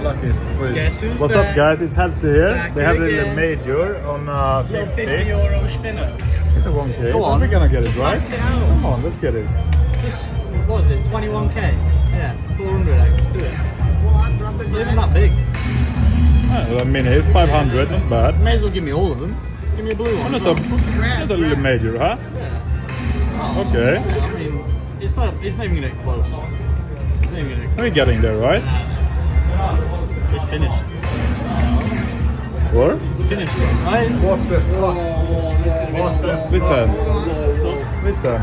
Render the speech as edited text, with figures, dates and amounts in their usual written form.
lucky. Guess who's What's back? up, guys? It's Hadzi here. Back They have a little again. major on Little 50. €50 spinner. It's a 1K. Go So on. we're gonna get it, right? Max it out. Come on, let's get it. Just, what was it, 21k? Yeah, 400x, do it. It's not even that big. I mean, it's 500, not bad. May as well give me all of them. Give me a blue one. Not a little major, huh? Yeah. Okay. I mean, it's not even gonna get close. It's not even gonna get We're getting there, right? close. It's finished. Or? It's finished, right? What the fuck? Listen. Listen.